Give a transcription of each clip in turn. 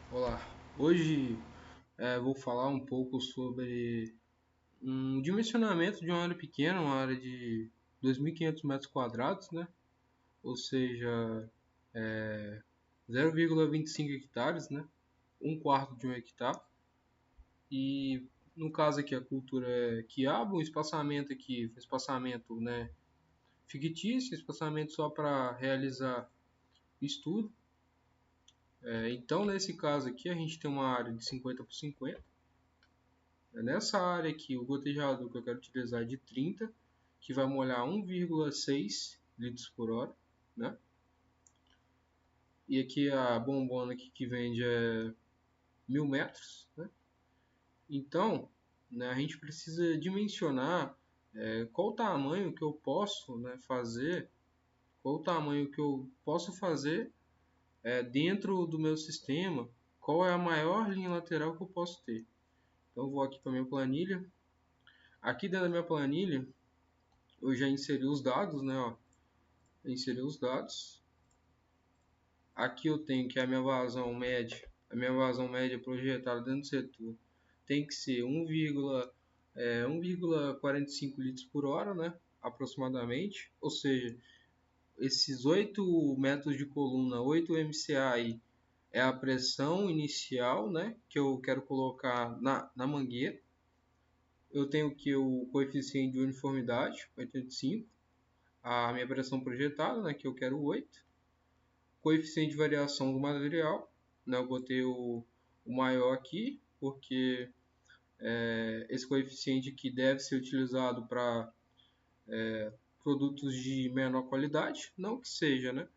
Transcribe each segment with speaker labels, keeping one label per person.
Speaker 1: Olá, hoje vou falar um pouco sobre um dimensionamento de uma área pequena, uma área de 2.500 metros quadrados, né? Ou seja, 0,25 hectares, né? Um quarto de um hectare. E no caso aqui a cultura é quiabo, um espaçamento aqui, um espaçamento, né, fictício, espaçamento só para realizar estudo. Então nesse caso aqui a gente tem uma área de 50 por 50. Nessa área aqui, o gotejador que eu quero utilizar é de 30, que vai molhar 1,6 litros por hora, né? E aqui a bombona aqui que vende é 1.000 metros, né? Então, né, a gente precisa dimensionar qual o tamanho que eu posso, né, fazer, qual o tamanho que eu posso fazer dentro do meu sistema, qual é a maior linha lateral que eu posso ter. Então, eu vou aqui para minha planilha. Aqui dentro da minha planilha, eu já inseri os dados, né? Ó, inserir os dados. Aqui eu tenho que a minha vazão média projetada dentro do setor tem que ser 1,45 litros por hora, né? Aproximadamente. Ou seja, esses 8 metros de coluna, 8 MCA aí, é a pressão inicial, né? Que eu quero colocar na mangueira. Eu tenho que o coeficiente de uniformidade, 85. A minha pressão projetada, né? Que eu quero 8. Coeficiente de variação do material, né? Eu botei o maior aqui, porque esse coeficiente aqui deve ser utilizado para produtos de menor qualidade, não que seja, né?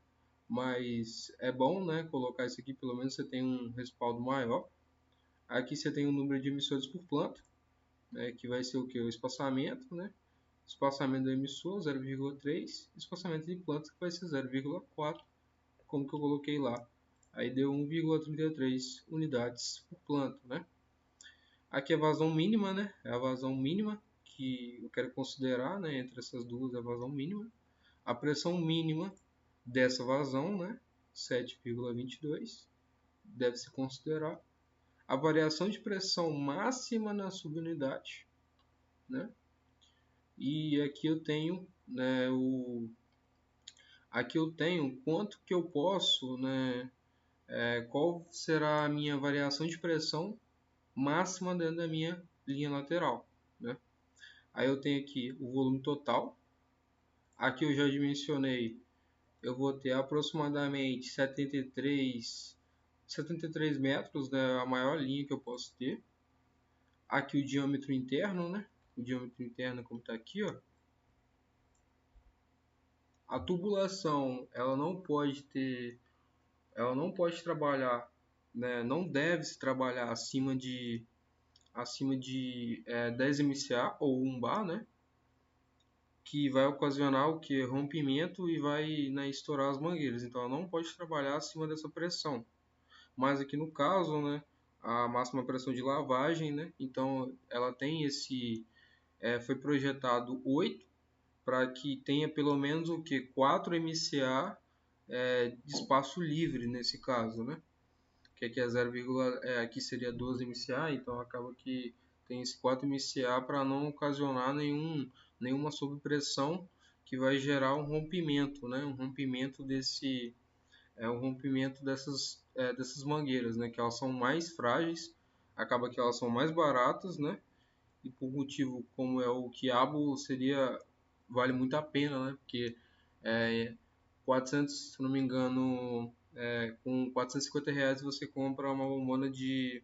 Speaker 1: Mas é bom, né? Colocar isso aqui, pelo menos você tem um respaldo maior. Aqui você tem o número de emissores por planta, né? Que vai ser o que? O espaçamento, né? Espaçamento do emissor 0,3, espaçamento de planta que vai ser 0,4, como que eu coloquei lá. Aí deu 1,33 unidades por planta, né? Aqui é a vazão mínima, né? É a vazão mínima que eu quero considerar, né? Entre essas duas é a vazão mínima. A pressão mínima dessa vazão, né? 7,22 deve se considerar. A variação de pressão máxima na subunidade, né? E aqui eu tenho, né? Aqui eu tenho quanto que eu posso, né? Qual será a minha variação de pressão máxima dentro da minha linha lateral, né? Aí eu tenho aqui o volume total. Aqui eu já dimensionei, eu vou ter aproximadamente 73 metros, né, a maior linha que eu posso ter. Aqui o diâmetro interno, né? O diâmetro interno como está aqui, ó. A tubulação, ela não pode trabalhar, né? Não deve se trabalhar acima de 10 MCA ou 1 bar, né? Que vai ocasionar o que? Rompimento e vai, né, estourar as mangueiras. Então ela não pode trabalhar acima dessa pressão. Mas aqui no caso, né, a máxima pressão de lavagem, né, então ela tem foi projetado 8 para que tenha pelo menos o que? 4 MCA de espaço livre nesse caso, né? Que aqui é 0, aqui seria 12 MCA, então acaba que tem esse 4 MCA para não ocasionar nenhuma sobrepressão que vai gerar um rompimento, né? Um rompimento dessas mangueiras, né? Que elas são mais frágeis, acaba que elas são mais baratas, né? E por motivo como é o quiabo vale muito a pena, né? Porque 400, se não me engano, com R$ 450 você compra uma bombona de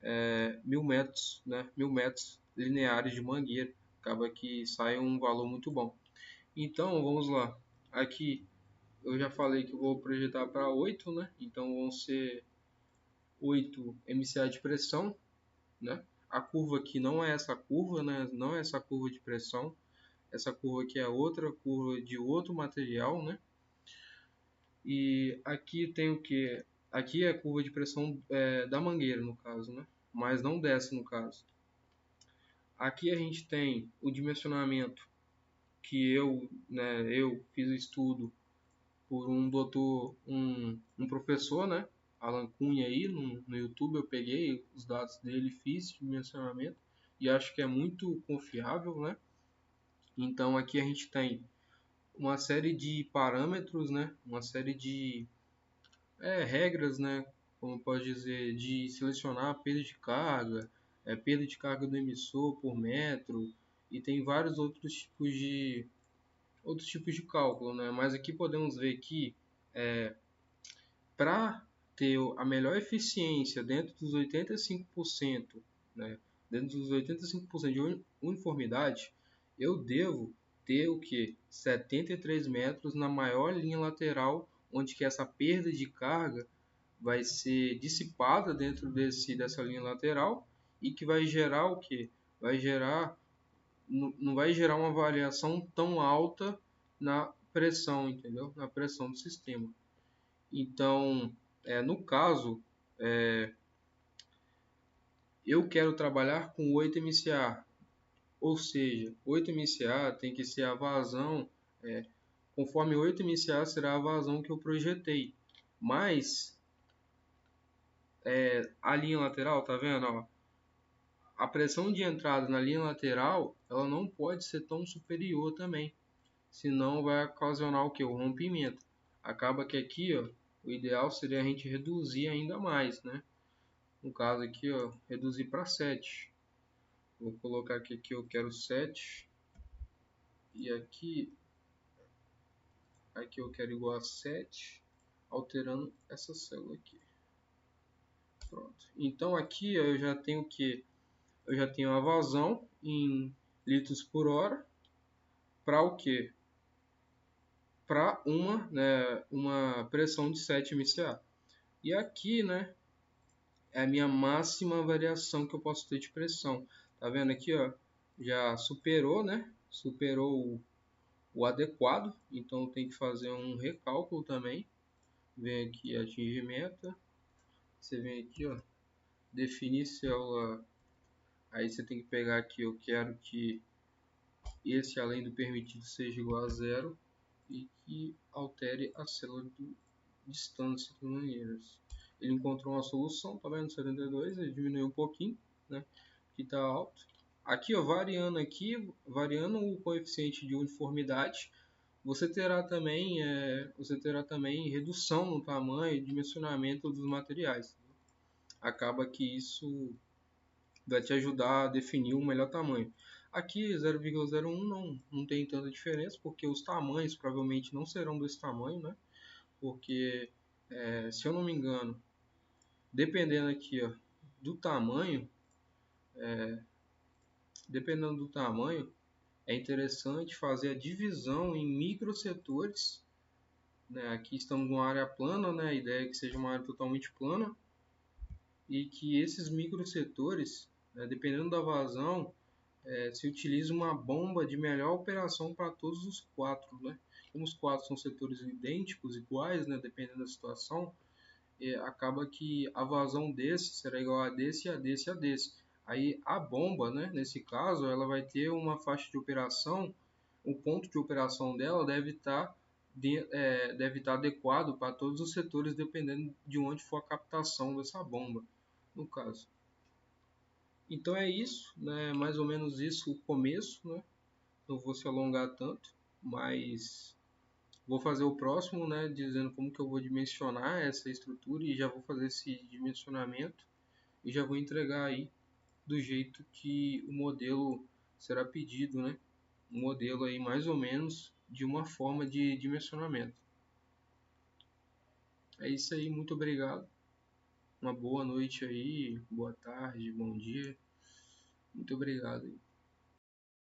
Speaker 1: 1.000 metros, né? 1.000 metros lineares de mangueira. Acaba que sai um valor muito bom. Então, vamos lá. Aqui eu já falei que eu vou projetar para 8, né? Então vão ser 8 MCA de pressão, né? A curva aqui não é essa curva, né? Não é essa curva de pressão. Essa curva aqui é outra curva de outro material, né? E aqui tem o que? Aqui é a curva de pressão da mangueira, no caso, né? Mas não desce, no caso. Aqui a gente tem o dimensionamento que eu fiz o estudo por um doutor, um professor, né? Alan Cunha aí no YouTube, eu peguei os dados dele, fiz dimensionamento e acho que é muito confiável, né? Então aqui a gente tem uma série de parâmetros, né? Uma série de regras, né? Como pode dizer, de selecionar a perda de carga, perda de carga do emissor por metro e tem vários outros tipos de cálculo, né? Mas aqui podemos ver que para ter a melhor eficiência dentro dos 85%, né? Dentro dos 85% de uniformidade, eu devo ter o que? 73 metros na maior linha lateral, onde que essa perda de carga vai ser dissipada dentro dessa linha lateral e que vai gerar o que? Não vai gerar uma variação tão alta na pressão, entendeu? Na pressão do sistema. Então, no caso, eu quero trabalhar com 8 MCA, ou seja, 8 MCA tem que ser a vazão, conforme 8 MCA será a vazão que eu projetei. Mas a linha lateral, tá vendo? Ó, a pressão de entrada na linha lateral, ela não pode ser tão superior também, senão vai ocasionar o que? O rompimento. Acaba que aqui, ó, o ideal seria a gente reduzir ainda mais, né? No caso aqui, ó, reduzir para 7. Vou colocar aqui que eu quero 7 e aqui eu quero igual a 7, alterando essa célula aqui. Pronto. Então aqui ó, eu já tenho que eu já tenho a vazão em litros por hora para o que? Para uma pressão de 7 MCA. E aqui, né, é a minha máxima variação que eu posso ter de pressão. Tá vendo aqui, ó? Já superou, né? Superou o adequado. Então tem que fazer um recálculo também. Vem aqui atingir meta. Você vem aqui, ó, definir célula. Aí você tem que pegar aqui, eu quero que esse além do permitido seja igual a zero e que altere a célula de distância de maneiras. Ele encontrou uma solução, tá vendo? 72, ele diminuiu um pouquinho, né? Que tá alto. Aqui, ó, variando o coeficiente de uniformidade, você terá também redução no tamanho e dimensionamento dos materiais. Acaba que isso vai te ajudar a definir o melhor tamanho. Aqui 0,01 não tem tanta diferença, porque os tamanhos provavelmente não serão desse tamanho, né? Porque, se eu não me engano, dependendo aqui ó, do tamanho, dependendo do tamanho, é interessante fazer a divisão em microsetores. Né? Aqui estamos numa área plana, né? A ideia é que seja uma área totalmente plana e que esses microsetores, né, dependendo da vazão, se utiliza uma bomba de melhor operação para todos os quatro, né? Como os quatro são setores idênticos, iguais, né, dependendo da situação, acaba que a vazão desse será igual a desse, a desse, a desse. Aí a bomba, né, nesse caso, ela vai ter uma faixa de operação, o ponto de operação dela deve estar adequado para todos os setores, dependendo de onde for a captação dessa bomba, no caso. Então é isso, né? Mais ou menos isso o começo, né? Não vou se alongar tanto, mas vou fazer o próximo, né? Dizendo como que eu vou dimensionar essa estrutura e já vou fazer esse dimensionamento e já vou entregar aí do jeito que o modelo será pedido, né? Um modelo aí mais ou menos de uma forma de dimensionamento. É isso aí, muito obrigado. Uma boa noite aí, boa tarde, bom dia. Muito obrigado.